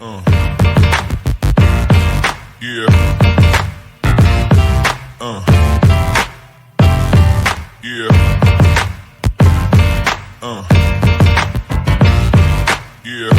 Yeah. Uh. Yeah. Yeah.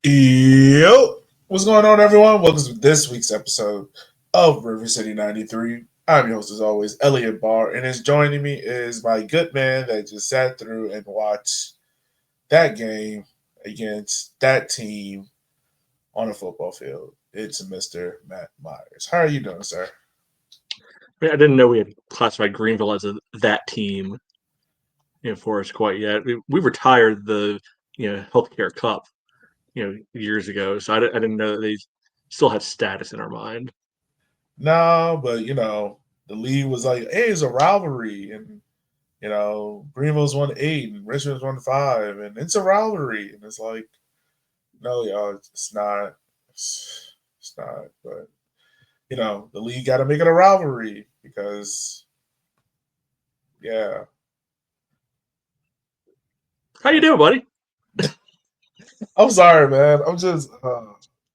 Yo, what's going on, everyone? Welcome to this week's episode of Rivercity 93. I'm your host, as always, Elliot Barr, and is joining me is my good man that just sat through and watched that game against that team on a football field. It's Mr. Matt Myers. How are you doing, sir? I didn't know we had classified Greenville as that team, for us quite yet. We retired the healthcare cup, years ago, so I didn't know that they still had status in our mind. No, but the league was like, hey, it's a rivalry, and Greenville's won 8 and Richmond's won 5, and it's a rivalry, and it's like, no, y'all, it's not. It's not. But the league got to make it a rivalry because, yeah. How you doing, buddy? I'm sorry, man. I'm just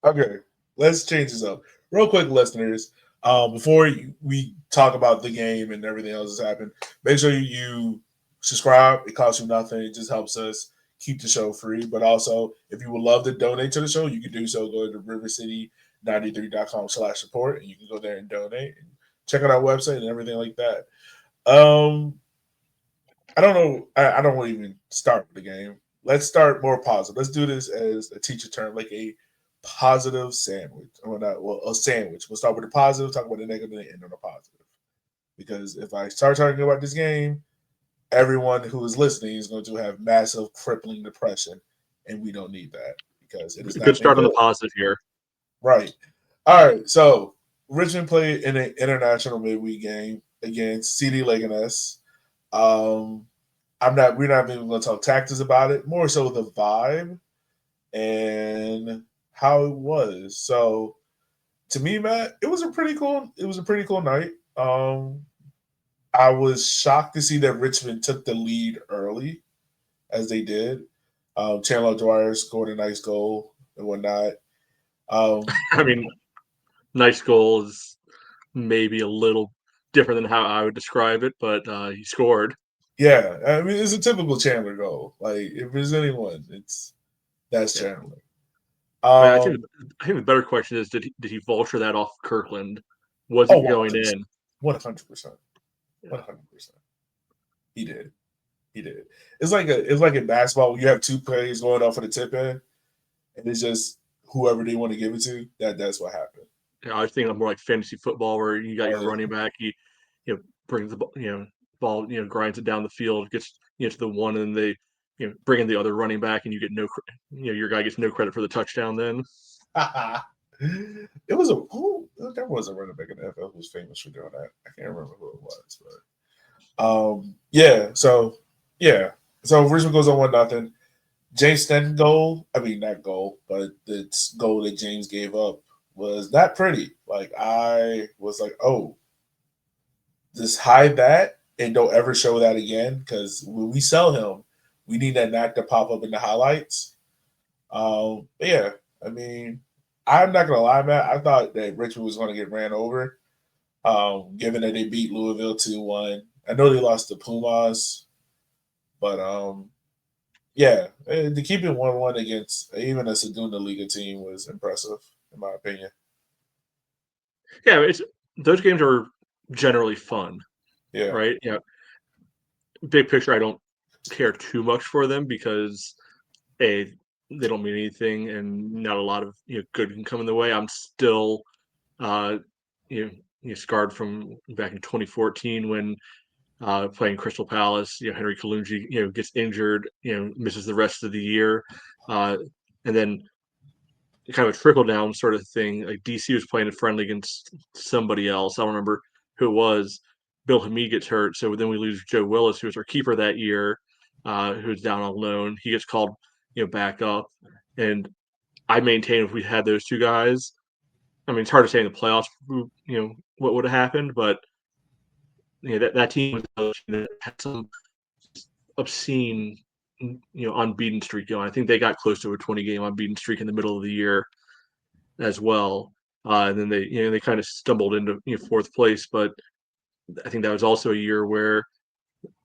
okay. Let's change this up real quick, listeners. Before we talk about the game and everything else that's happened, make sure you subscribe. It costs you nothing. It just helps us keep the show free. But also, if you would love to donate to the show, you can do so. Go to rivercity93.com/support, and you can go there and donate and check out our website and everything like that. I don't know. I don't want to even start with the game. Let's start more positive. Let's do this as a teacher term, like a positive sandwich. Or not, well, a sandwich. We'll start with the positive, talk about the negative, and end on the positive. Because if I start talking about this game, everyone who is listening is going to have massive, crippling depression, and we don't need that because it is not. Good start on the positive here. Right. All right. So Richmond played in an international midweek game against CD Leganés. We're not even going to talk tactics about it. More so the vibe and how it was. So to me, Matt, it was a pretty cool night. I was shocked to see that Richmond took the lead early, as they did. Chandler Dwyer scored a nice goal and whatnot. I mean, nice goal is maybe a little different than how I would describe it, but he scored. Yeah, I mean, it's a typical Chandler goal. Like, if there's anyone, that's Chandler. I think the better question is, did he vulture that off Kirkland? Was it going in? 100%. 100%. He did. It's like in basketball when you have two players going off for the tip in, and it's just whoever they want to give it to. That's what happened. Yeah, I was thinking more like fantasy football where you got your running back, he brings the ball, grinds it down the field, gets to the one, and they bring in the other running back, and you get your guy gets no credit for the touchdown. Then there was a running back in the NFL who was famous for doing that. I can't remember who it was, but so Richmond goes on 1-0. James Stenton goal. I mean, not goal, but the goal that James gave up was not pretty. Like, I was like, oh, just hide that and don't ever show that again, because when we sell him, we need that knack to pop up in the highlights. Yeah, I mean, I'm not gonna lie, Matt. I thought that Richmond was going to get ran over, given that they beat Louisville 2-1. I know they lost to Pumas, but yeah, to keep it 1-1 against even a Segunda Liga team was impressive, in my opinion. Yeah, those games are generally fun. Yeah. Right. Yeah. Big picture, I don't care too much for them because they don't mean anything, and not a lot of good can come in the way. I'm still scarred from back in 2014 when playing Crystal Palace. Henry Kalungi gets injured, misses the rest of the year, and then kind of a trickle down sort of thing. Like DC was playing a friendly against somebody else. I don't remember who it was. Bill Hamid gets hurt, so then we lose Joe Willis, who was our keeper that year, who's down on loan. He gets called, back up, and I maintain if we had those two guys, I mean, it's hard to say in the playoffs, what would have happened, but that team was a team that had some obscene, unbeaten streak going. I think they got close to a 20-game unbeaten streak in the middle of the year as well. And then they kind of stumbled into fourth place, but I think that was also a year where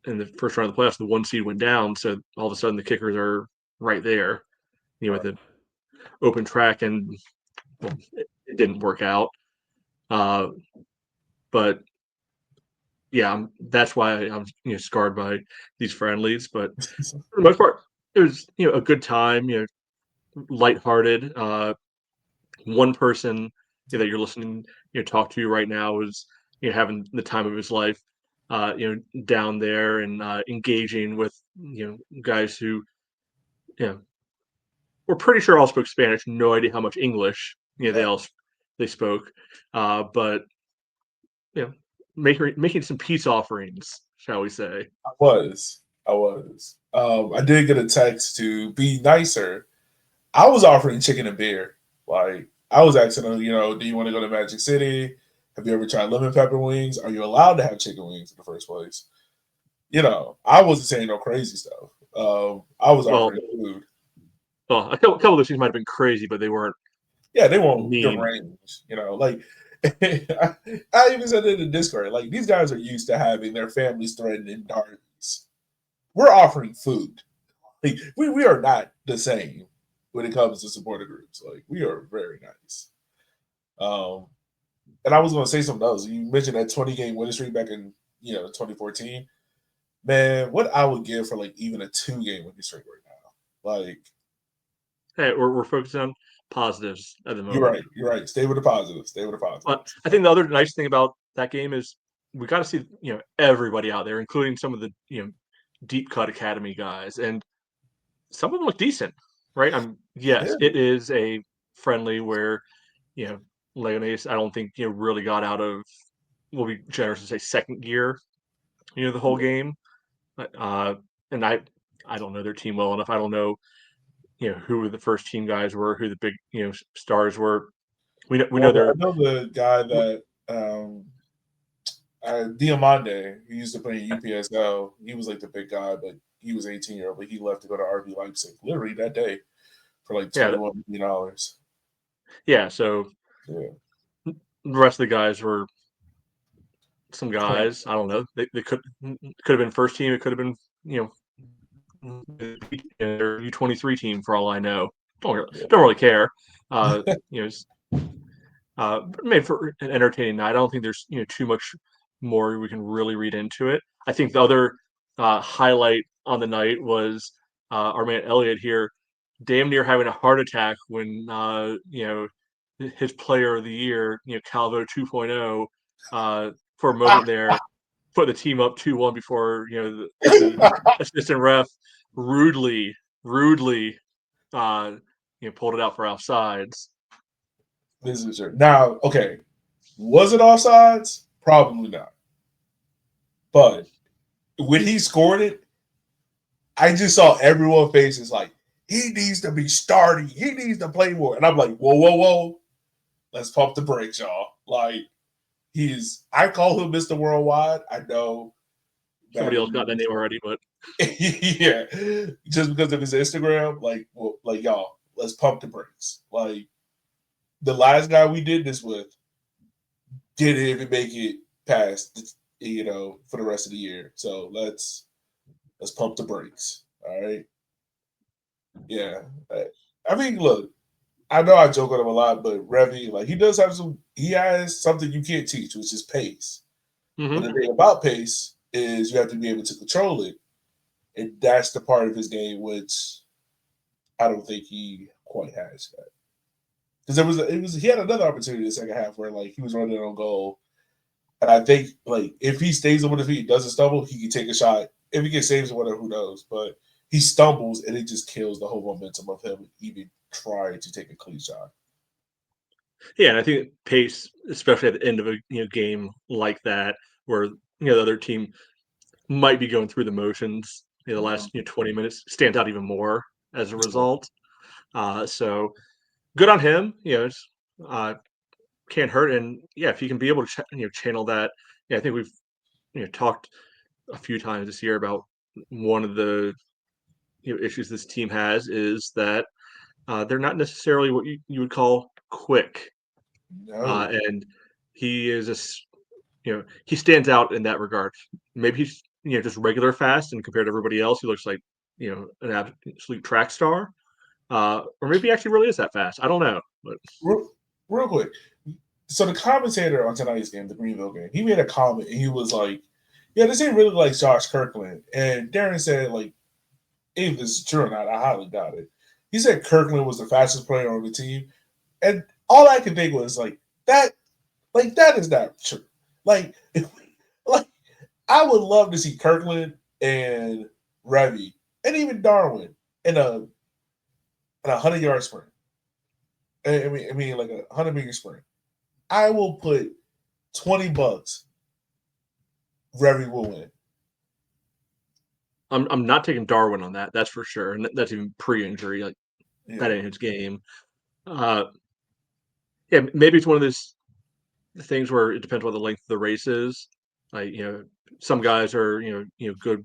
in the first round of the playoffs, the one seed went down, so all of a sudden the kickers are right there, with the open track, and well, it didn't work out. But yeah, that's why I'm scarred by these friendlies. But for the most part, it was a good time, lighthearted. One person that you're listening talk to right now is having the time of his life, down there and engaging with guys who we're pretty sure all spoke Spanish. No idea how much English they spoke, but making some peace offerings, shall we say? I was. I did get a text to be nicer. I was offering chicken and beer. Like I was asking them, do you want to go to Magic City? Have you ever tried lemon pepper wings? Are you allowed to have chicken wings in the first place? I wasn't saying no crazy stuff. I was Well, offering food. well, a couple of those things might have been crazy, but they weren't Yeah, they won't mean. deranged. Like I even said it in Discord. Like these guys are used to having their families threatened in darkness. We're offering food. Like we are not the same when it comes to supporter groups. Like we are very nice. And I was going to say something else. You mentioned that 20-game winning streak back in 2014. Man, what I would give for like even a 2-game winning streak right now. Like, Hey, we're focusing on positives at the you're moment. right. You're right. Stay with the positives. But I think the other nice thing about that game is we got to see everybody out there, including some of the deep cut academy guys, and some of them look decent, right? Yes, Yeah. it is a friendly where Leganés, I don't think really got out of, we'll be generous to say, second gear the whole game. And I don't know their team well enough. I don't know who the first team guys were, who the big stars were. We know Well, I they're know the guy that Diamande, who used to play in UPSL. He was like the big guy, but he was 18-year-old, but he left to go to RB Leipzig literally that day for like yeah $21 million. yeah. So Yeah. the rest of the guys were some Twenty. guys. I don't know. They could have been first team. It could have been their U23 team for all I know. Don't really care. You know, made for an entertaining night. I don't think there's too much more we can really read into it. I think the other highlight on the night was our man Elliot here, damn near having a heart attack when his player of the year, Calvo 2.0, for a moment there, put the team up 2-1 before the assistant ref rudely pulled it out for offsides. This is true. Now, okay, was it offsides? Probably not. But when he scored it, I just saw everyone's faces like, he needs to be starting. He needs to play more. And I'm like, whoa. Let's pump the brakes, y'all. Like, I call him Mr. Worldwide. I know. Somebody else got that name already, but yeah. Just because of his Instagram, like y'all, let's pump the brakes. Like, the last guy we did this with didn't even make it past, for the rest of the year. So let's pump the brakes. All right. Yeah. I mean, look, I know I joke on him a lot, but Revy, like he has something you can't teach, which is pace. mm-hmm. But the thing about pace is you have to be able to control it. And that's the part of his game which I don't think he quite has yet. Because he had another opportunity in the second half where like he was running on goal. And I think like if he stays on the feet, doesn't stumble, he can take a shot. If he gets saves or whatever, who knows? But he stumbles and it just kills the whole momentum of him even trying to take a clean shot. Yeah, and I think pace, especially at the end of a game like that, where the other team might be going through the motions, the last 20 minutes, stands out even more as a result. So good on him. can't hurt. And yeah, if he can be able to channel that, yeah, I think we've talked a few times this year about one of the issues this team has is that they're not necessarily what you would call quick, No, and he is he stands out in that regard. Maybe he's just regular fast, and compared to everybody else, he looks like an absolute track star, or maybe he actually really is that fast. I don't know, but real quick. So the commentator on tonight's game, the Greenville game, he made a comment and he was like, "Yeah, this ain't really like Josh Kirkland." And Darren said, like, if this is true or not, I highly doubt it. He said Kirkland was the fastest player on the team, and all I could think was that is not true. Like, like I would love to see Kirkland and Revy and even Darwin in a 100-yard sprint. I mean, like a 100-meter sprint. I will put $20. Revy will win. I'm not taking Darwin on that. That's for sure, and that's even pre-injury. Like that ain't his game. Yeah, maybe it's one of those things where it depends on what the length of the race is. Like some guys are good,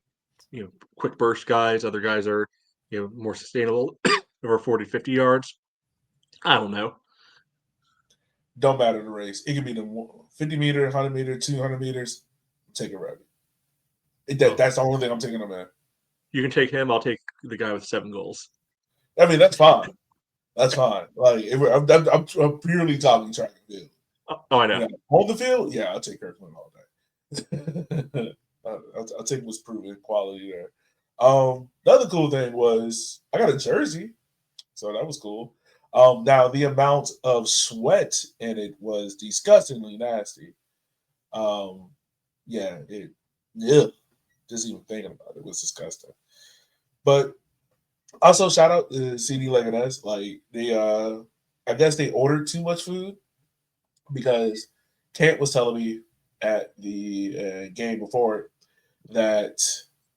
quick burst guys. Other guys are more sustainable over 40, 50 yards. I don't know. Don't matter the race. It could be the 50 meter, 100 meter, 200 meters. Take a Revy. That's the only thing I'm taking him at. You can take him. I'll take the guy with 7 goals. I mean, that's fine. That's fine. Like I'm purely talking track and field. Oh, I know. On the field, yeah, I'll take Kirkland all day. I'll take what's proven quality there. The other cool thing was I got a jersey, so that was cool. Now the amount of sweat in it was disgustingly nasty. Yeah, just even thinking about it was disgusting. But also shout out to CD Leganés. Like they, I guess they ordered too much food because Kent was telling me at the game before it that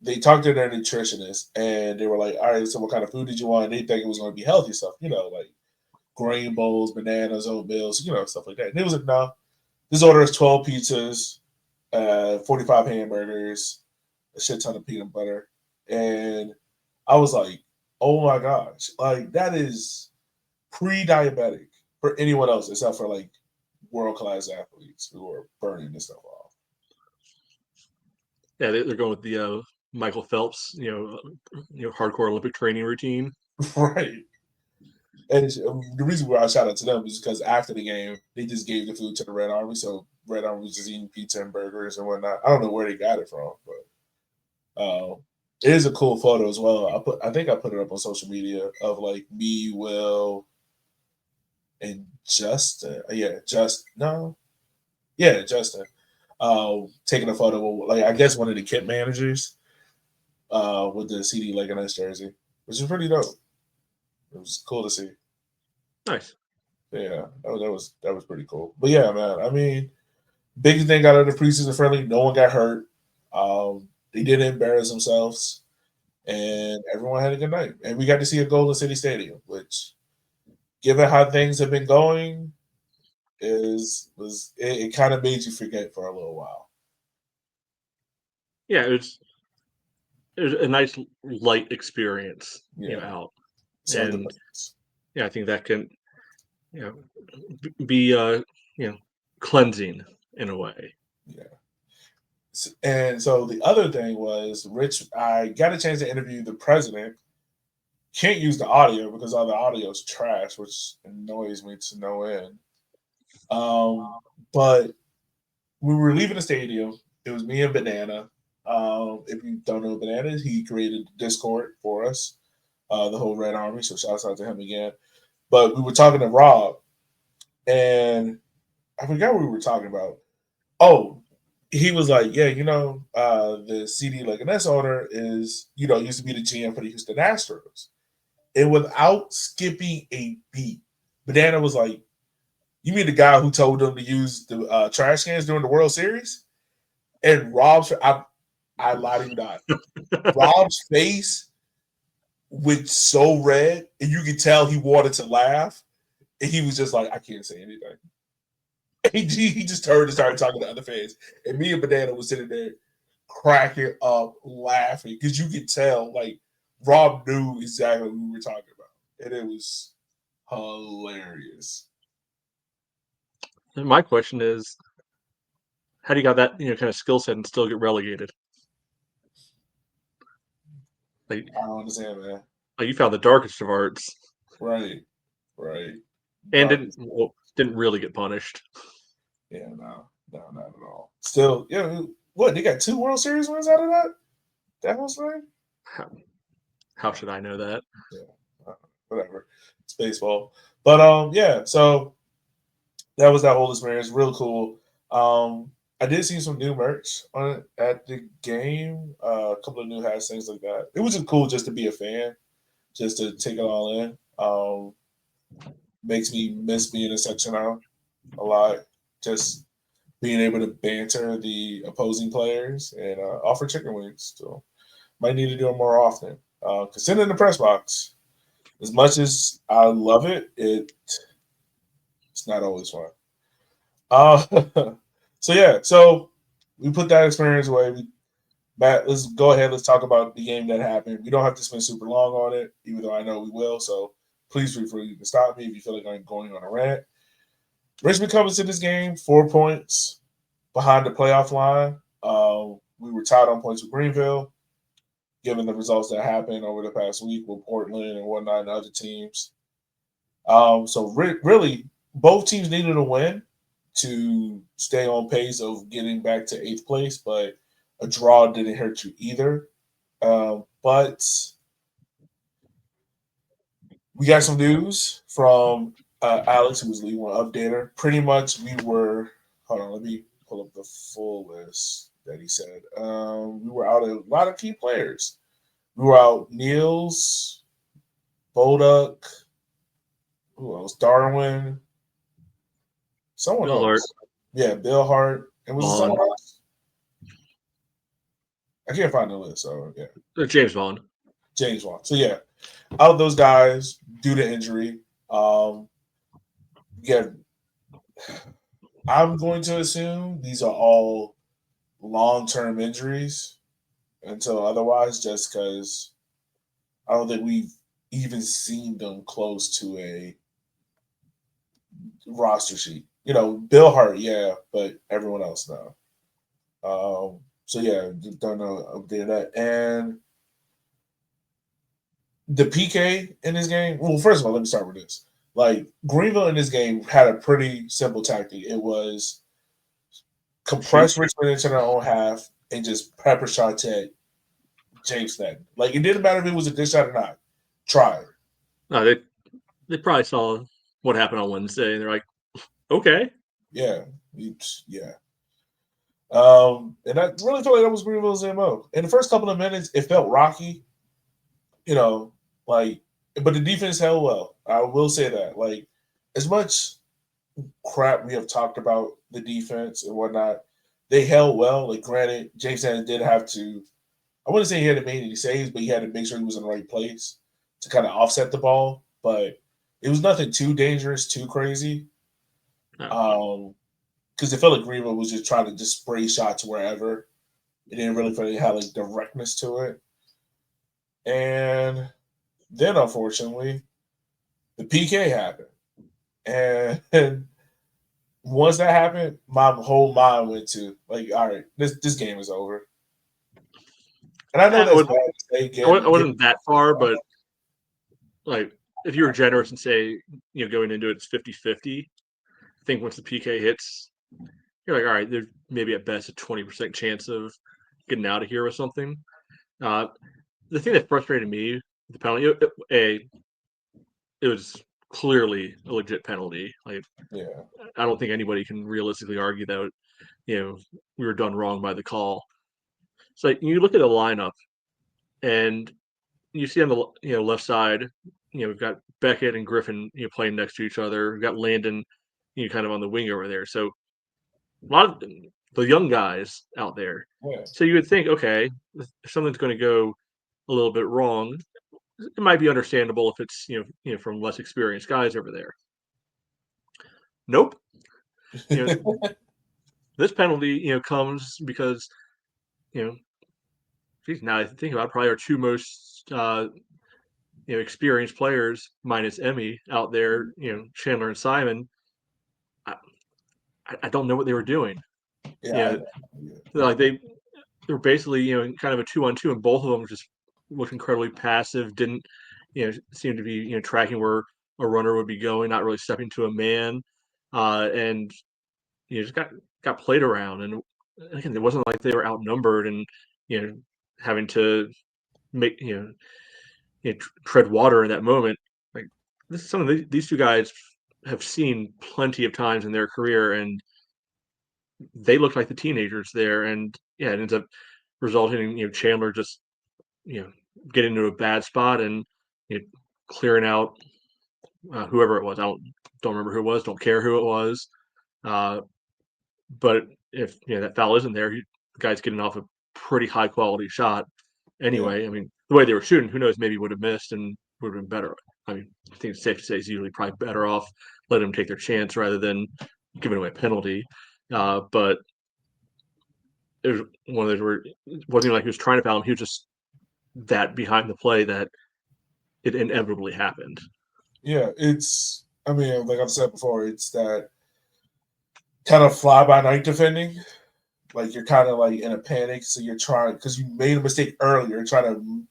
they talked to their nutritionist and they were like, "All right, so what kind of food did you want?" And they think it was going to be healthy stuff, like grain bowls, bananas, oatmeal, stuff like that. And it was like, "No, this order is 12 pizzas, 45 hamburgers, a shit ton of peanut butter," and I was like, "Oh my gosh, like that is pre-diabetic for anyone else except for like world-class athletes who are burning this stuff off." Yeah, they're going with the Michael Phelps, hardcore Olympic training routine. Right. And the reason why I shout out to them is because after the game, they just gave the food to the Red Army. So Red Army was just eating pizza and burgers and whatnot. I don't know where they got it from, but it is a cool photo as well. I think I put it up on social media of like me, Will, and Justin. Justin. Taking a photo with, like, I guess one of the kit managers with the CD Leganés jersey, which is pretty dope. It was cool to see. Nice. Yeah, that was pretty cool. But yeah, man, I mean, biggest thing out of the preseason friendly, no one got hurt. They didn't embarrass themselves, and everyone had a good night. And we got to see a Golden City Stadium, which, given how things have been going, it kind of made you forget for a little while. Yeah, it was a nice light experience, out. And yeah, I think that can be cleansing in a way. Yeah. And so the other thing was, I got a chance to interview the president. Can't use the audio because all the audio is trash, which annoys me to no end. But we were leaving the stadium. It was me and Banana. If you don't know Banana, he created Discord for us, the whole Red Army. So shouts out to him again. But we were talking to Rob, and I forgot what we were talking about. Oh, he was like, "Yeah, the CD Leganés owner is, used to be the GM for the Houston Astros." And without skipping a beat, Banana was like, "You mean the guy who told them to use the trash cans during the World Series?" And I lied to you not. Rob's face went so red, and you could tell he wanted to laugh, and he was just like, "I can't say anything." He just turned and started talking to other fans, and me and Banana was sitting there cracking up, laughing because you could tell like Rob knew exactly what we were talking about, and it was hilarious. And my question is, how do you got that kind of skill set and still get relegated? Like, I don't understand, man. like you found the darkest of arts Right, right. and Darkest. didn't really get punished. Yeah, no, not at all. Still, yeah. What they got 2 World Series wins out of that? That was right. How should I know that? Yeah, whatever. It's baseball, but yeah. So that was that whole experience. Real cool. I did see some new merch on it at the game. A couple of new hats, things like that. It was just cool just to be a fan, just to take it all in. Makes me miss being a section out a lot. Just being able to banter the opposing players and offer chicken wings. So might need to do it more often. Because sitting in the press box, as much as I love it, it's not always fun. Uh, so yeah, so we put that experience away. Matt, let's go ahead. Let's talk about the game that happened. We don't have to spend super long on it, even though I know we will. So please feel free to stop me if you feel like I'm going on a rant. Richmond comes into this game 4 points behind the playoff line. We were tied on points with Greenville, given the results that happened over the past week with Portland and whatnot and other teams. So really, both teams needed a win to stay on pace of getting back to 8th place, but a draw didn't hurt you either. But we got some news from Alex, who was leading one updater. Pretty much, we were. Hold on, let me pull up the full list that he said. We were out a lot of key players. We were out Niels, Bolduck, who else? Darwin, someone Bill Hart, else. Yeah, Bill Hart. And was it Vaughn, someone else? I can't find the list. So yeah, James Vaughn. James Wan. So yeah, out of those guys due to injury. Yeah, I'm going to assume these are all long-term injuries until otherwise, just because I don't think we've even seen them close to a roster sheet. Bill Hart, yeah, but everyone else no. So yeah, don't know update that. And the PK in this game. Well, first of all, let me start with this. Like Greenville in this game had a pretty simple tactic. It was compress Richmond into their own half and just pepper shot at James Sneddon. Like it didn't matter if it was a dish shot or not. Try it. No, they probably saw what happened on Wednesday, and they're like, okay. Yeah. Yeah. And I really felt like that was Greenville's MO. In the first couple of minutes, it felt rocky, you know, like, but the defense held well. I will say that. Like, as much crap we have talked about the defense and whatnot, they held well. Like, granted, James Sanders did have to, I wouldn't say he had to make any saves, but he had to make sure he was in the right place to kind of offset the ball. But it was nothing too dangerous, too crazy. Because it felt like Greenville was just trying to just spray shots wherever. It didn't really feel like it had like directness to it. And then, unfortunately, the PK happened. And once that happened, my whole mind went to like, all right, this game is over. And I know that's bad to say. I wasn't that far, but like if you were generous and say, going into it, it's 50-50, I think once the PK hits, you're like, all right, there's maybe at best a 20% chance of getting out of here with something. The thing that frustrated me, the penalty, it was clearly a legit penalty. Like, Yeah. I don't think anybody can realistically argue that, we were done wrong by the call. So like, you look at the lineup, and you see on the left side, we've got Beckett and Griffin, playing next to each other. We've got Landon, kind of on the wing over there. So a lot of the young guys out there. Yeah. So you would think, okay, if something's going to go a little bit wrong, it might be understandable if it's from less experienced guys over there. Nope. You know, this penalty, comes because, geez, now I think about it, probably our two most experienced players minus Emmy out there, Chandler and Simon. I don't know what they were doing. Yeah, Like they were basically, kind of a 2-on-2, and both of them just looked incredibly passive. Didn't, seem to be, tracking where a runner would be going, not really stepping to a man, and just got played around. And again, it wasn't like they were outnumbered and having to make tread water in that moment. Like this is some of these two guys have seen plenty of times in their career, and they look like the teenagers there. And yeah, it ends up resulting in Chandler just getting into a bad spot and clearing out whoever it was. I don't remember who it was. Don't care who it was. But if that foul isn't there, the guy's getting off a pretty high quality shot. Anyway, I mean, the way they were shooting, who knows? Maybe would have missed and would have been better. I mean, I think it's safe to say he's usually probably better off letting them take their chance rather than giving away a penalty. But it was one of those where it wasn't even like he was trying to foul him. He was just that behind the play that it inevitably happened. Yeah, I mean, like I've said before, it's that kind of fly by night defending. Like you're kind of like in a panic, so you're trying because you made a mistake earlier, you're trying to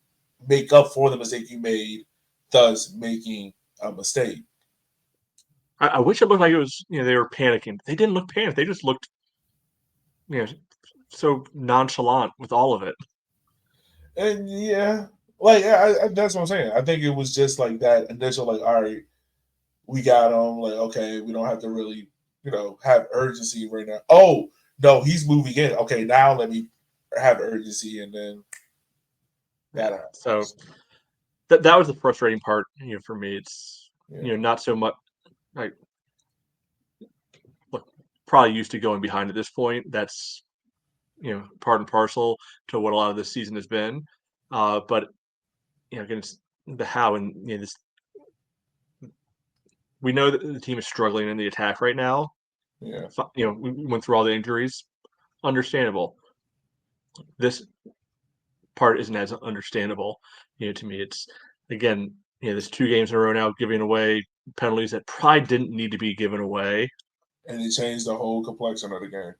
make up for the mistake you made, thus making a mistake. I wish it looked like it was they were panicking. They didn't look panicked. They just looked so nonchalant with all of it. And yeah, like that's what I'm saying. I think it was just like that initial, like, all right, we got him. Like, okay, we don't have to really, have urgency right now. Oh no, he's moving in. Okay, now let me have urgency, and then that happens. So that was the frustrating part. For me, it's not so much like look, probably used to going behind at this point. That's part and parcel to what a lot of this season has been. But again, it's the how, and this. We know that the team is struggling in the attack right now. Yeah. We went through all the injuries. Understandable. This part isn't as understandable. To me, it's again, there's 2 games in a row now giving away penalties that probably didn't need to be given away. And it changed the whole complexion of the game.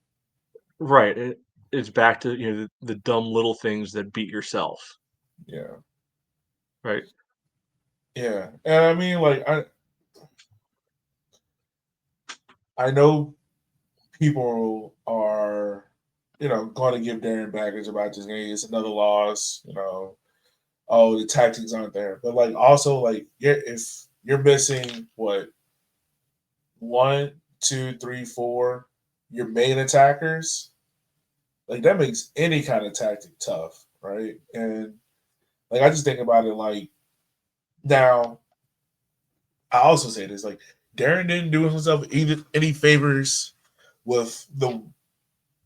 Right. It's back to the dumb little things that beat yourself. Yeah. Right. Yeah, and I mean, like I know people are, going to give Darren baggage about this game. It's another loss. Oh, the tactics aren't there. But like, also, like, if you're missing what 1, 2, 3, 4, your main attackers, like that makes any kind of tactic tough, right? And like I just think about it like now. I also say this, like Darren didn't do himself any favors with the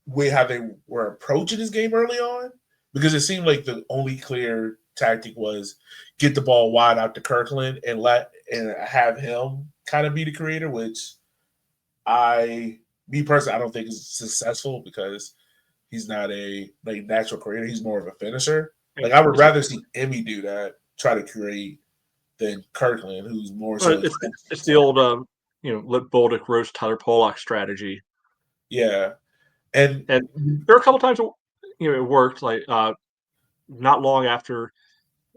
way how they were approaching this game early on, because it seemed like the only clear tactic was get the ball wide out to Kirkland and have him kind of be the creator, which me personally, I don't think is successful because he's not a natural creator. He's more of a finisher. Like I would rather see Emmy do that, try to create, than Kirkland, who's more so. It's the old let Bolduc roast Tyler Pollock strategy. Yeah, and there are a couple times it worked. Like not long after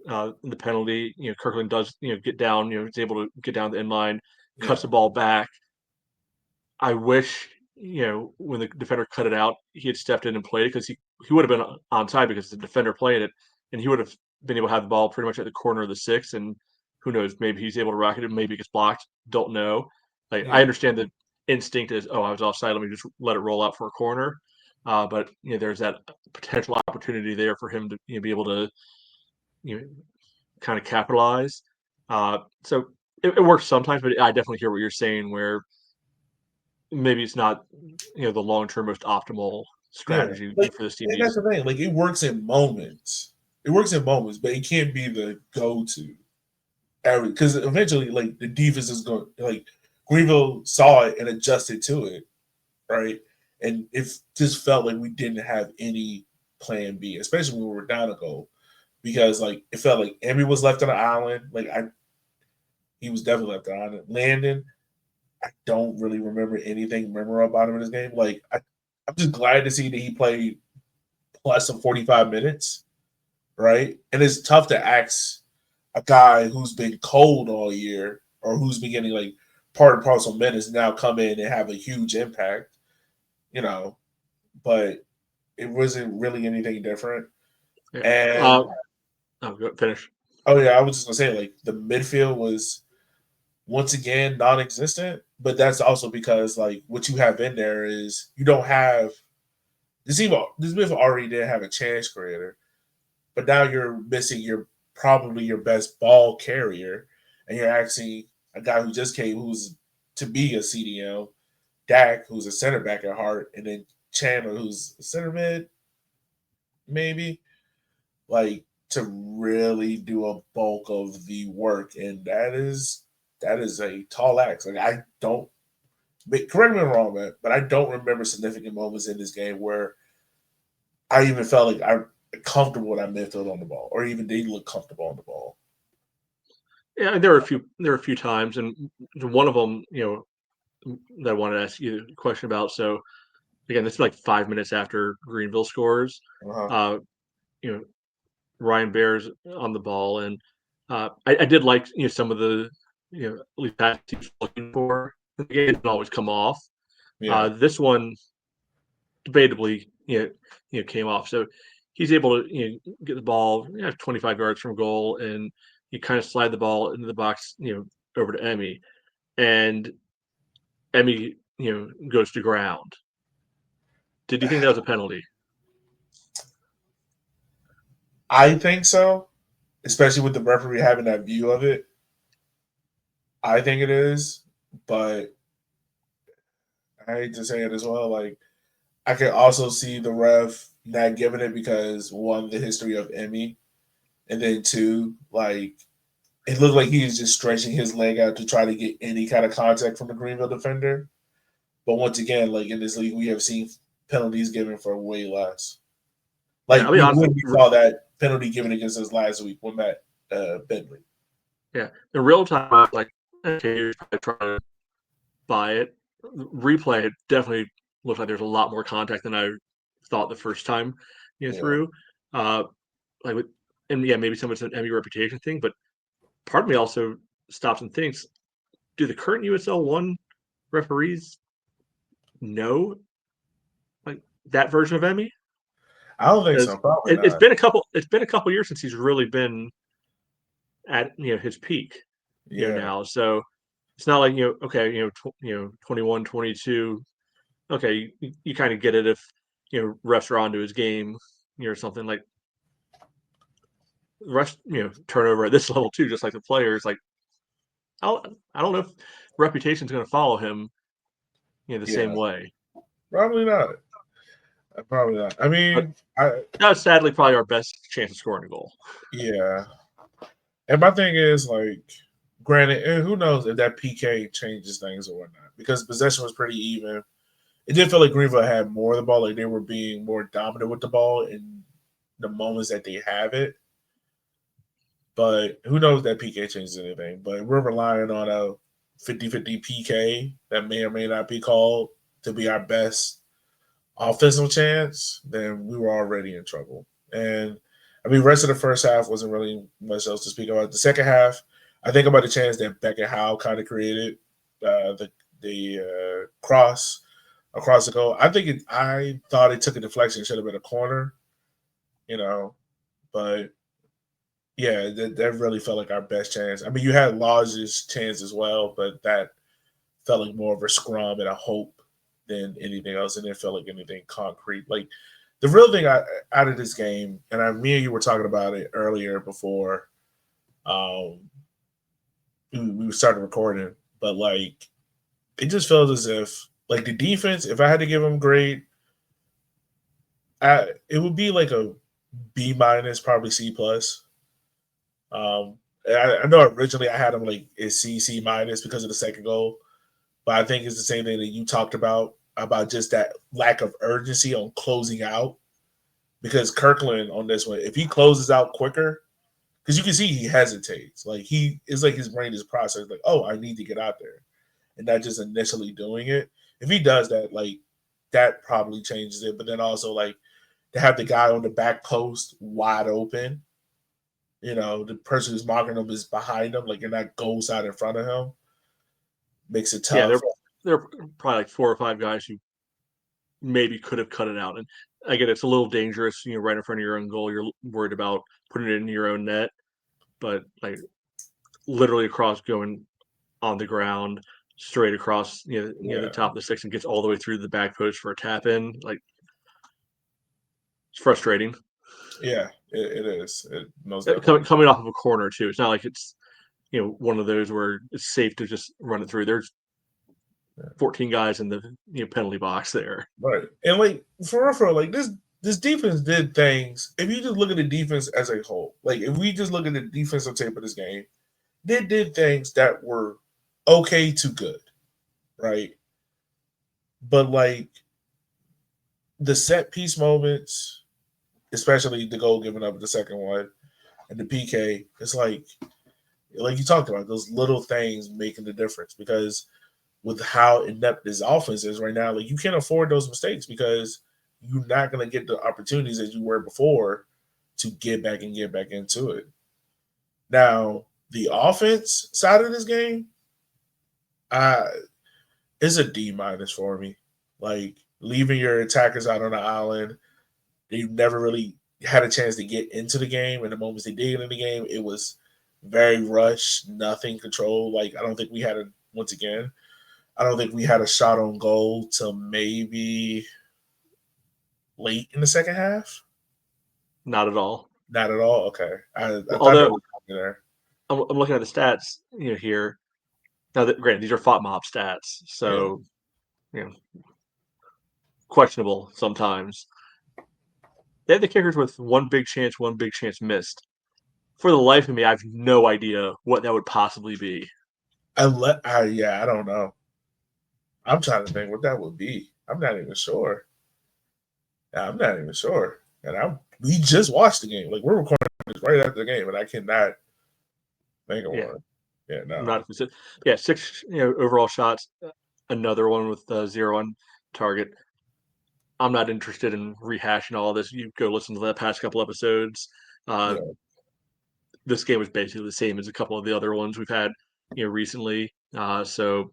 the penalty, Kirkland does get down. Is able to get down the end line, cuts the ball back. I wish when the defender cut it out, he had stepped in and played it, because he would have been onside because the defender played it, and he would have been able to have the ball pretty much at the corner of the 6. And who knows, maybe he's able to rocket it, maybe it gets blocked. Don't know. Like I understand the instinct is, I was offside, let me just let it roll out for a corner. But there's that potential opportunity there for him to be able to kind of capitalize. So it works sometimes, but I definitely hear what you're saying, where maybe it's not the long-term most optimal strategy for this team. And that's the thing. Like it works in moments. But it can't be the go-to. Because eventually, like the defense is going. Like Greenville saw it and adjusted to it, right? And it just felt like we didn't have any plan B, especially when we were down a goal, because like it felt like Emmy was left on the island. He was definitely left on the island. Landon, I don't really remember anything memorable about him in this game. I'm just glad to see that he played plus of 45 minutes, right? And it's tough to ask a guy who's been cold all year or who's been getting like part and parcel minutes now come in and have a huge impact, you know, but it wasn't really anything different. Yeah. And Finish. oh yeah, I was just gonna say like the midfield was once again non-existent, but that's also because like what you have in there is you don't have this midfield already didn't have a chance creator, but now you're missing probably your best ball carrier, and you're asking a guy who just came who's to be a CDM, Dak, who's a center back at heart, and then Chandler, who's a center mid, maybe, like to really do a bulk of the work, and that is a tall ask. Like I don't correct me if I'm wrong, man, but I don't remember significant moments in this game where I even felt like I'm comfortable with our midfield on the ball, or even they look comfortable on the ball. Yeah, there were a few times, and one of them, that I wanted to ask you a question about. So again, this is like 5 minutes after Greenville scores. Uh-huh. You know, Ryan Bear's on the ball, and I did like some of the at least passes he was looking for. The game didn't always come off. Yeah. This one debatably came off. So he's able to get the ball 25 yards from goal, and you kind of slide the ball into the box over to Emmy, and Emmy goes to ground. Did you think that was a penalty? I think so, especially with the referee having that view of it. I think it is, but I hate to say it as well. Like I can also see the ref not giving it because one, the history of Emmy, and then two, like it looked like he was just stretching his leg out to try to get any kind of contact from the Greenville defender. But once again, like in this league, we have seen penalties given for way less. Yeah, Like I mean, honestly, we saw that penalty given against us last week when Matt Bentley. yeah, in real time, I was like, okay, you're trying to buy it. Replay, it definitely looked like there's a lot more contact than I thought the first time Yeah. through. Uh, like with, and yeah, maybe some of it's an Emmy reputation thing, but part of me also stops and thinks, do the current USL one referees know like that version of Emmy? I don't think Because so. Probably it's not. been a couple. It's been a couple years since he's really been at his peak. Yeah. Now, so it's not like okay, 21, 22. Okay, you kind of get it if refs are onto his game, or something like refs. Turnover at this level too, just like the players. Like I don't know if reputation's going to follow him, the same Yeah. way. Probably not. Probably not. I But mean, that was sadly probably our best chance of scoring a goal. yeah. And my thing is like, granted, and who knows if that PK changes things or whatnot, because possession was pretty even. It did feel like Greenville had more of the ball, like they were being more dominant with the ball in the moments that they have it. But who knows that PK changes anything. But we're relying on a 50-50 PK that may or may not be called to be our best offensive chance, then we were already in trouble. And I mean, rest of the first half wasn't really much else to speak about. The second half, I think about the chance that Beckett Howe kind of created, the cross across the goal. I thought it took a deflection, should have been a corner, but yeah, that really felt like our best chance. I mean, you had Lodge's chance as well, but that felt like more of a scrum and a hope than anything else, and it felt like anything concrete. Like the real thing out of this game, and me and you were talking about it earlier before we started recording, but like it just felt as if like the defense, if I had to give them grade, it would be like a B minus, probably C plus. I know originally I had them like a C minus because of the second goal, but I think it's the same thing that you talked about about just that lack of urgency on closing out. Because Kirkland on this one, if he closes out quicker, because you can see he hesitates. Like it's like his brain is processed, like, oh, I need to get out there. And not just initially doing it. If he does that, like that probably changes it. But then also like to have the guy on the back post wide open, the person who's marking him is behind him, like you're not goal side in front of him, makes it tough. Yeah, there are probably like 4 or 5 guys who maybe could have cut it out. And again, it's a little dangerous, right in front of your own goal. You're worried about putting it in your own net, but like literally across going on the ground, straight across, the top of the six and gets all the way through the back post for a tap in. Like it's frustrating. Yeah, it is. Coming off of a corner too. It's not like it's one of those where it's safe to just run it through. There's 14 guys in the penalty box there. Right. And like for real, like this defense did things. If you just look at the defense as a whole, like if we just look at the defensive tape of this game, they did things that were okay to good, right? But like the set piece moments, especially the goal given up at the second one and the PK, it's like you talked about, those little things making the difference. Because with how inept this offense is right now, like you can't afford those mistakes, because you're not going to get the opportunities as you were before to get back into it. Now, the offense side of this game, is a D- for me. Like leaving your attackers out on the island, they never really had a chance to get into the game. And the moments they did get in the game, it was very rushed, nothing controlled. Like I don't think we had a shot on goal till maybe late in the second half. Not at all. Not at all. Okay. I Although there. I'm looking at the stats, here. Now, granted, these are FOT mob stats, so questionable sometimes. They had the kickers with one big chance missed. For the life of me, I have no idea what that would possibly be. I don't know. I'm trying to think what that would be. I'm not even sure. And we just watched the game. Like we're recording this right after the game, and I cannot think of one. Yeah, no. Not 6 overall shots. Another one with 0 on target. I'm not interested in rehashing all this. You go listen to the past couple episodes. This game was basically the same as a couple of the other ones we've had, recently. So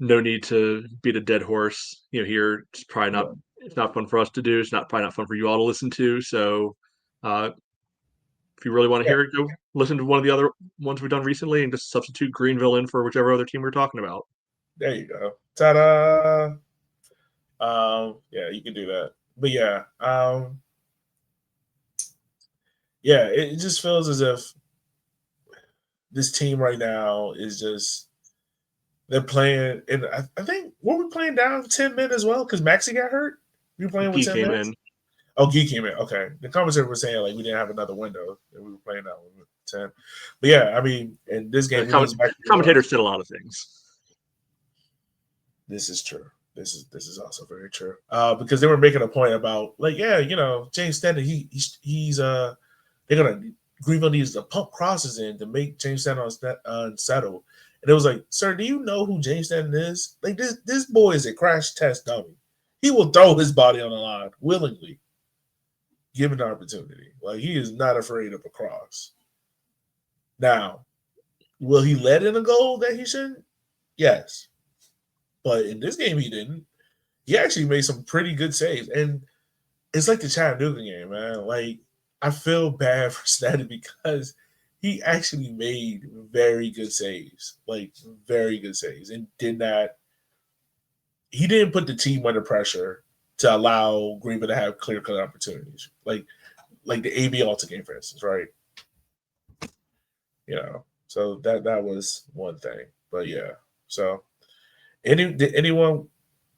no need to beat a dead horse, here. It's probably not. It's not fun for us to do. It's probably not fun for you all to listen to. So, if you really want to hear it, go listen to one of the other ones we've done recently, and just substitute Greenville in for whichever other team we're talking about. There you go. Ta-da! You can do that. But it just feels as if this team right now is just they're playing. And I think were we playing down 10 men as well because Maxie got hurt. We were playing with 10 men. Oh, Gee came in. Okay, the commentator was saying like we didn't have another window and we were playing out with 10. But I mean, in this game, commentators said a lot of things. This is true. This is also very true. Because they were making a point about like, James Stanton, Greenville needs to pump crosses in to make James Stanton unsettled. And it was like, sir, do you know who James Stanton is? Like this boy is a crash test dummy. He will throw his body on the line willingly, given the opportunity. Like he is not afraid of a cross. Now, will he let in a goal that he shouldn't? Yes. But in this game, he didn't. He actually made some pretty good saves. And it's like the Chattanooga game, man. Like, I feel bad for Stanton because he actually made very good saves. Like, very good saves. And he didn't put the team under pressure to allow Greenville to have clear-cut opportunities. Like the AB Alta game, for instance, right? So that was one thing. But, so did anyone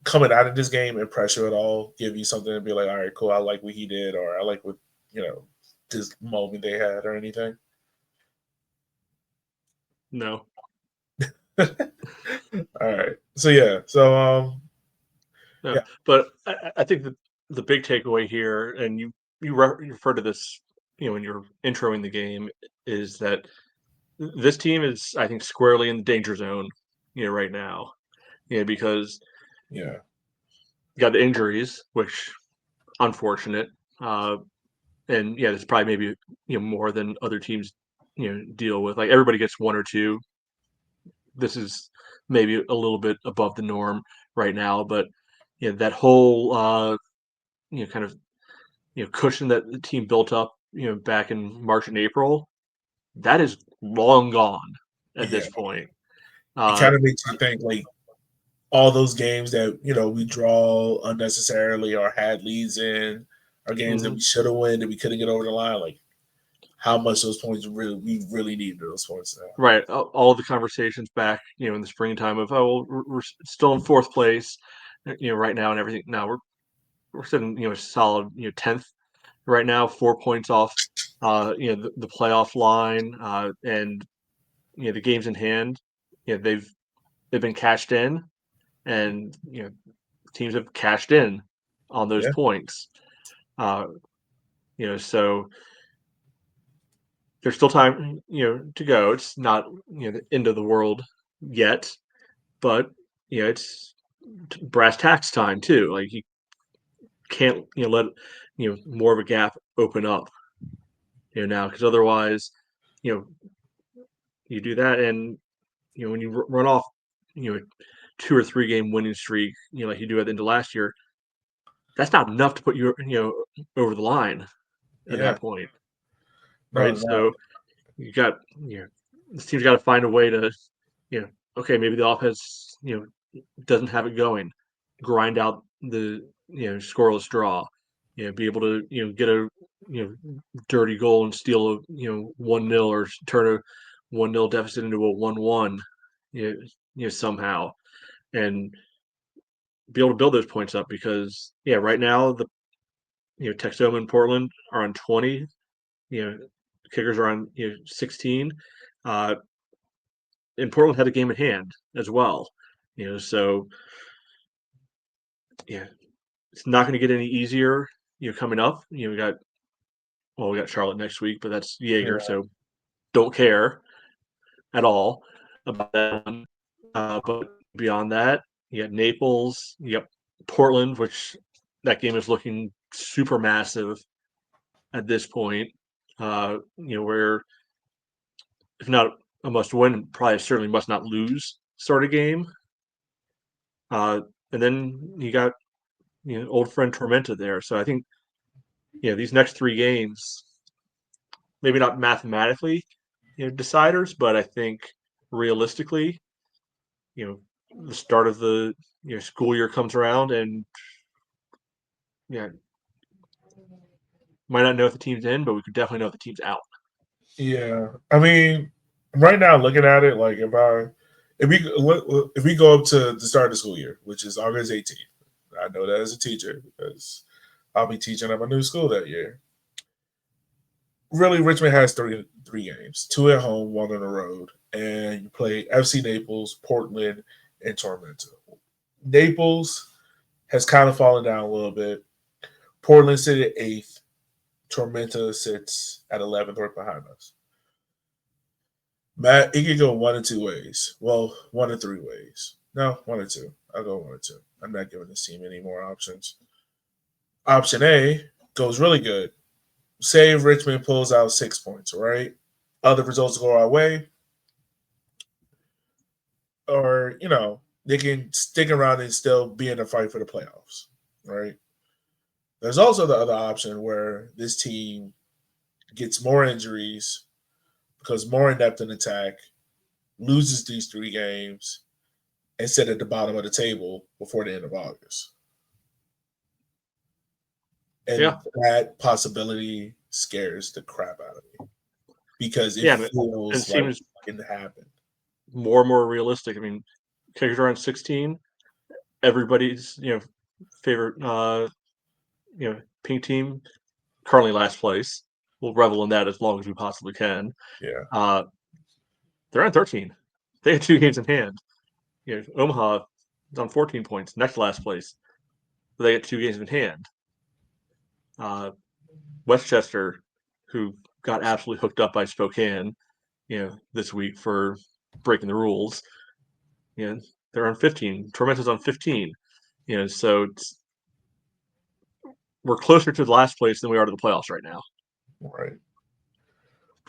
coming out of this game impress you at all? Give you something to be like, all right, cool, I like what he did, or I like what, this moment they had or anything? No. All right. So, No, Yeah, but I think the big takeaway here, and you refer to this, when you're introing the game, is that this team is, I think, squarely in the danger zone, right now. Because yeah, you got the injuries, which unfortunate, and yeah, there's probably maybe more than other teams deal with. Like everybody gets one or two. This is maybe a little bit above the norm right now, but that whole kind of cushion that the team built up back in March and April, that is long gone at yeah. this point. It Uh, kind of makes you think like all those games that we draw unnecessarily or had leads in, or games that mhm. we should have won that we couldn't get over the line. Like how much those points we really needed those points now. Right. All the conversations back, in the springtime of, oh, well, we're still in fourth place, right now and everything. Now we're sitting, solid, 10th right now, 4 points off, the playoff line, and the games in hand, they've been cashed in, and teams have cashed in on those Yeah, points. So there's still time, to go. It's not, the end of the world yet, but it's brass tacks time too. Like you can't, let more of a gap open up, now, because otherwise, you know, you do that, and when you run off, 2 or 3 game winning streak, like you do at the end of last year, that's not enough to put you, over the line at yeah. that point, No, right? it's not. So you got, this team's got to find a way to, okay, maybe the offense, doesn't have it going, grind out the scoreless draw, be able to get a dirty goal and steal a 1-0, or turn a 1-0 deficit into a 1-1, somehow, and be able to build those points up, because right now the Texoma and Portland are on 20, you know kickers are on 16, uh, and Portland had a game in hand as well, so yeah, it's not going to get any easier, coming up. We got Charlotte next week, but that's Jaeger, Yeah, so don't care at all about that one. But beyond that, you got Naples, you got Portland, which that game is looking super massive at this point. Where if not a must win, probably certainly must not lose sort of game. And then you got old friend Tormenta there. So I think these next 3 games, maybe not mathematically deciders, but I think realistically, you know the start of the school year comes around, and yeah, might not know if the team's in, but we could definitely know if the team's out. yeah. I mean, right now looking at it, like if we go up to the start of the school year, which is August 18th, I know that as a teacher because I'll be teaching at my new school that year. Really, Richmond has three games, two at home, one on the road, and you play FC Naples, Portland, and Tormenta. Naples has kind of fallen down a little bit. Portland sit at eighth. Tormenta sits at 11th, right behind us. Matt, it could go one of two ways. Well, one of three ways. No, one or two. I'll go one or two. I'm not giving this team any more options. Option A goes really good. Say Richmond pulls out 6 points, right? Other results go our way, or they can stick around and still be in a fight for the playoffs, right? There's also the other option where this team gets more injuries, becomes more inept in attack, loses these 3 games, and sit at the bottom of the table before the end of August. Yeah, And that possibility scares the crap out of me because it yeah, and it feels like seems it can happen. more and more realistic. I mean, kickers are on 16. Everybody's favorite pink team, currently last place. We'll revel in that as long as we possibly can. Yeah. Uh, they're on 13. They had 2 games in hand. Omaha is on 14 points, next to last place. but they get 2 games in hand. Westchester, who got absolutely hooked up by Spokane, this week for breaking the rules, they're on 15. Tormento's on 15. So we're closer to the last place than we are to the playoffs right now. Right.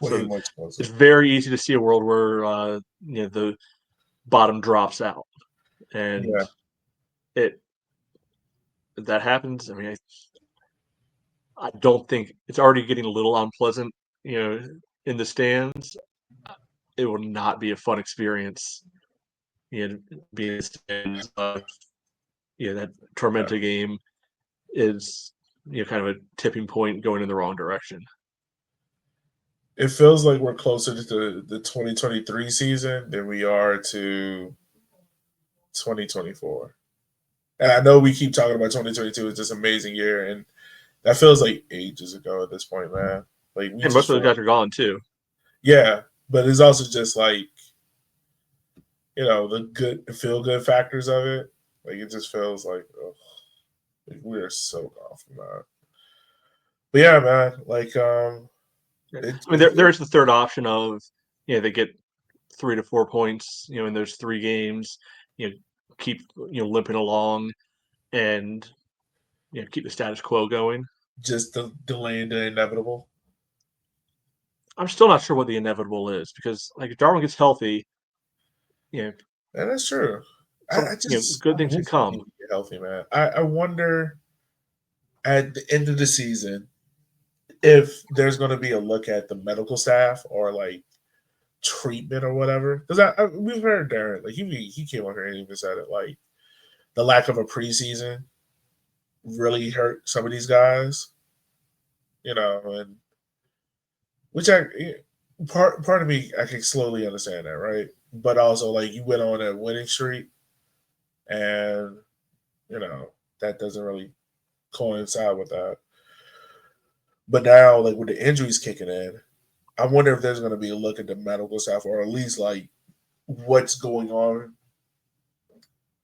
So Much closer. it's very easy to see a world where the bottom drops out, and that happens. I mean, I don't think it's already getting a little unpleasant, in the stands. It will not be a fun experience, being in the stands. That Tormenta game is, kind of a tipping point going in the wrong direction. It feels like we're closer to the 2023 season than we are to 2024. And I know we keep talking about 2022 is this amazing year, and that feels like ages ago at this point, man. Like, and most of the guys are gone too. Yeah, but it's also just like, the feel good factors of it. Like, it just feels like, we're so gone from that. But yeah, man, like, there is the third option of, they get 3 to 4 points, in those 3 games, keep, limping along and, keep the status quo going. Just delaying the inevitable. I'm still not sure what the inevitable is, because if Darwin gets healthy, and that's true. Good things can come. Get healthy, man. I wonder at the end of the season if there's going to be a look at the medical staff or like treatment or whatever. Because we've heard Darren, like he came on here and even said it, like the lack of a preseason really hurt some of these guys, and which part of me I can slowly understand that, right? But also, like, you went on a winning streak, and that doesn't really coincide with that. But now, like, with the injuries kicking in, I wonder if there's going to be a look at the medical staff, or at least like what's going on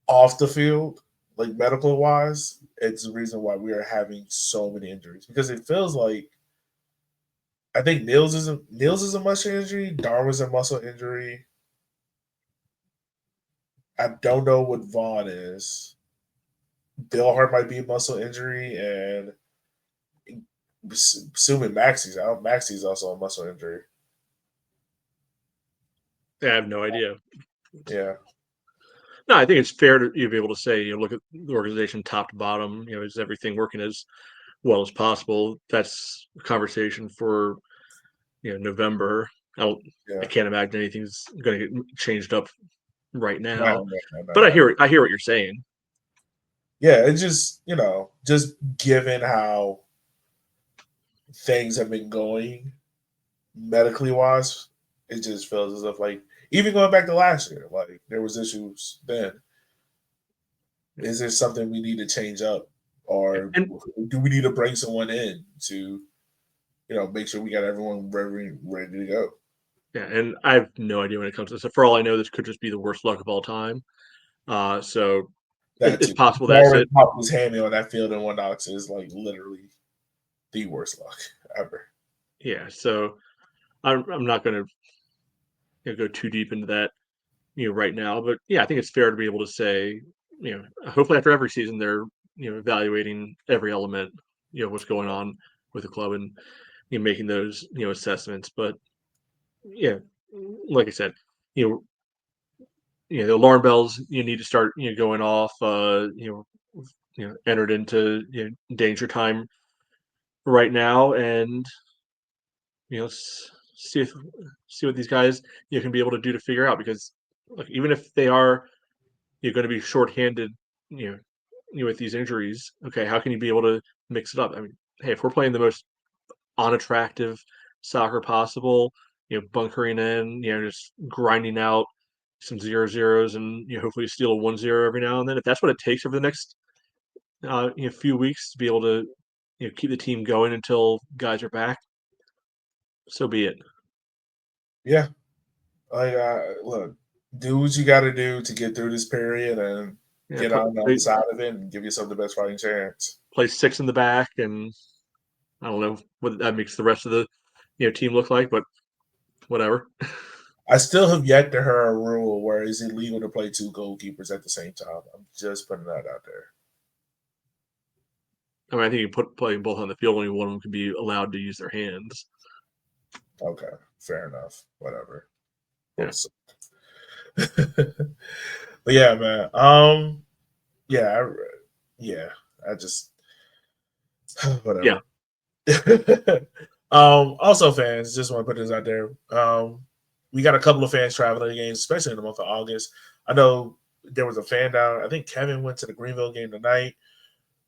off the field, like medical wise. It's the reason why we are having so many injuries, because it feels like, I think Nils is a muscle injury, Darwin's a muscle injury. I don't know what Vaughn is. Bill Hart might be a muscle injury, and assuming Maxi's also a muscle injury. I have no idea. Yeah. No, I think it's fair to be able to say, look at the organization top to bottom. Is everything working as well as possible? That's a conversation for November. I can't imagine anything's going to get changed up right now. But I hear what you're saying. Yeah, it's just just given how things have been going medically wise, it just feels as if, like, even going back to last year, like, there was issues then. Is there something we need to change up, or do we need to bring someone in to, make sure we got everyone ready to go? Yeah, and I have no idea when it comes to this. For all I know, this could just be the worst luck of all time. So it's possible that's it. Popped his hammy on that field in 1 ox is like literally the worst luck ever. Yeah, so I'm not going to go too deep into that, right now. But yeah, I think it's fair to be able to say, hopefully after every season they're evaluating every element, what's going on with the club, and making those assessments. But yeah, like I said, the alarm bells need to start going off. Entered into danger time right now, and see what these guys can be able to do to figure out, because even if they are going to be shorthanded, with these injuries, okay, how can you be able to mix it up? I mean, hey, if we're playing the most unattractive soccer possible, bunkering in, just grinding out some 0-0s, and hopefully steal a 1-0 every now and then. If that's what it takes over the next few weeks to be able to keep the team going until guys are back, so be it. Yeah, like, look, do what you got to do to get through this period, and Yeah, get on the side of it and give yourself the best fighting chance. Play 6 in the back, and I don't know what that makes the rest of the team look like, but whatever. I still have yet to hear a rule where it's illegal to play 2 goalkeepers at the same time. I'm just putting that out there. I mean, I think you play them both on the field. Only one of them can be allowed to use their hands. Okay, fair enough. Whatever. Yeah. But yeah, man. I just whatever. Yeah. Also, fans, just want to put this out there. We got a couple of fans traveling to games, especially in the month of August. I know there was a fan down. I think Kevin went to the Greenville game tonight.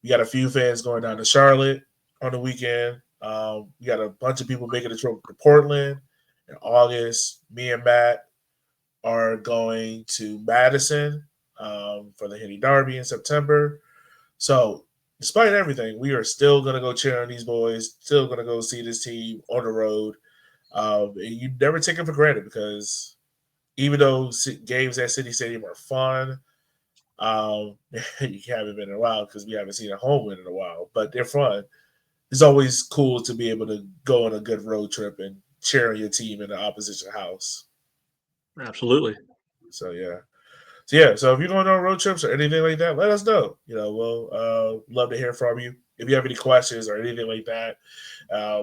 We got a few fans going down to Charlotte on the weekend. We got a bunch of people making the trip to Portland in August. Me and Matt are going to Madison for the Henny Derby in September. So, despite everything, we are still going to go cheer on these boys, still going to go see this team on the road. And you never take it for granted because even though games at City Stadium are fun, you haven't been in a while because we haven't seen a home win in a while, but they're fun. It's always cool to be able to go on a good road trip and cheer on your team in the opposition house. Absolutely. So if you're going on road trips or anything like that, let us know. We'll love to hear from you. If you have any questions or anything like that,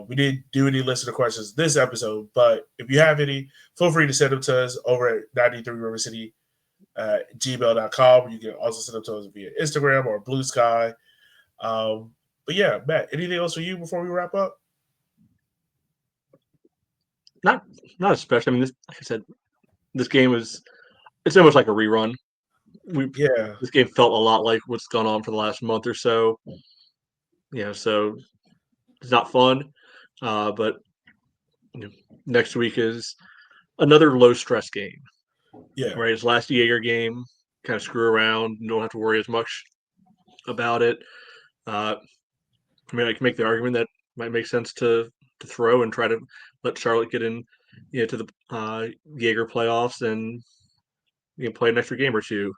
we didn't do any listener questions this episode, but if you have any, feel free to send them to us over at 93 Rivercity gmail.com. You can also send them to us via Instagram or Blue Sky. But yeah, Matt, anything else for you before we wrap up? Not especially. I mean, like I said, this game it's almost like a rerun. This game felt a lot like what's gone on for the last month or so. So it's not fun. But next week is another low stress game. Yeah. Right. It's last Jaeger game. Kind of screw around. Don't have to worry as much about it. I mean, I can make the argument that it might make sense to throw and try to let Charlotte get in, to the Jaeger playoffs and play an extra game or two.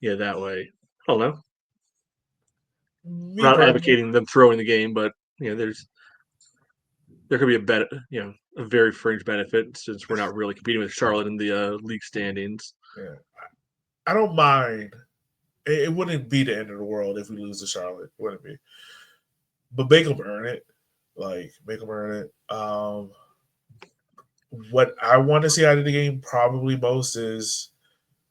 That way. I don't know. I'm not advocating them throwing the game, but there could be a very fringe benefit since we're not really competing with Charlotte in the league standings. Yeah, I don't mind. It wouldn't be the end of the world if we lose to Charlotte, wouldn't it be? But make them earn it. Make them earn it. What I want to see out of the game probably most is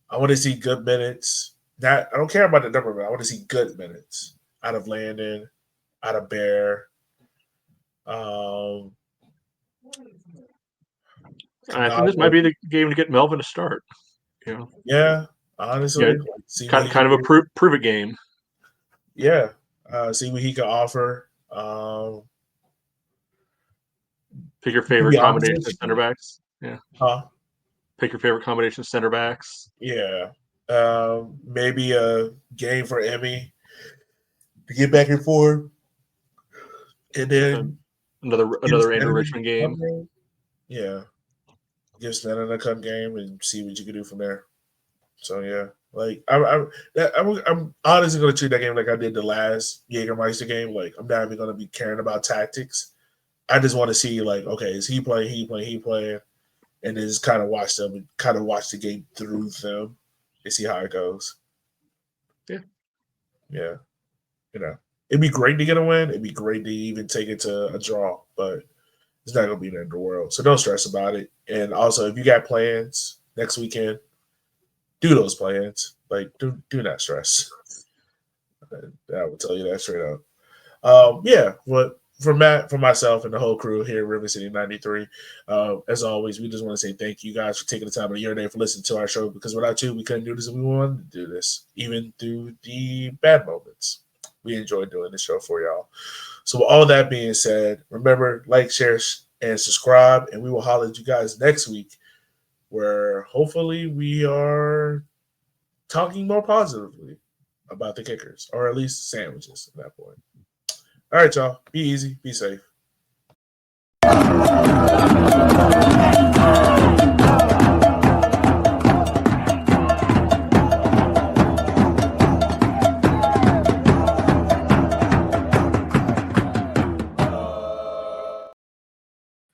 I want to see good minutes. I don't care about the number, but I want to see good minutes out of Landon, out of Bear. I think this might be the game to get Melvin to start. Yeah, honestly, kind of a prove it game. Yeah, see what he can offer. Pick your favorite combination of center backs. Yeah. Pick your favorite combination of center backs. Yeah. Maybe a game for Emmy to get back and forth. And then another Andrew Richmond game. Yeah. Give Sneddon a cup game and see what you can do from there. So yeah. I'm honestly gonna treat that game like I did the last Jägermeister game. I'm not even gonna be caring about tactics. I just want to see okay, is he playing, and then just kind of watch them and kind of watch the game through them and see how it goes. Yeah. Yeah. It'd be great to get a win. It'd be great to even take it to a draw, but it's not gonna be the end of the world. So don't stress about it. And also, if you got plans next weekend, do those plans. Do not stress. I will tell you that straight up. But for Matt, for myself, and the whole crew here at River City 93, as always, we just want to say thank you guys for taking the time of your day for listening to our show, because without you, we couldn't do this if we wanted to do this, even through the bad moments. We enjoy doing this show for y'all. So with all that being said, remember, like, share, and subscribe, and we will holler at you guys next week, where hopefully we are talking more positively about the kickers, or at least sandwiches at that point. All right, y'all. Be easy. Be safe.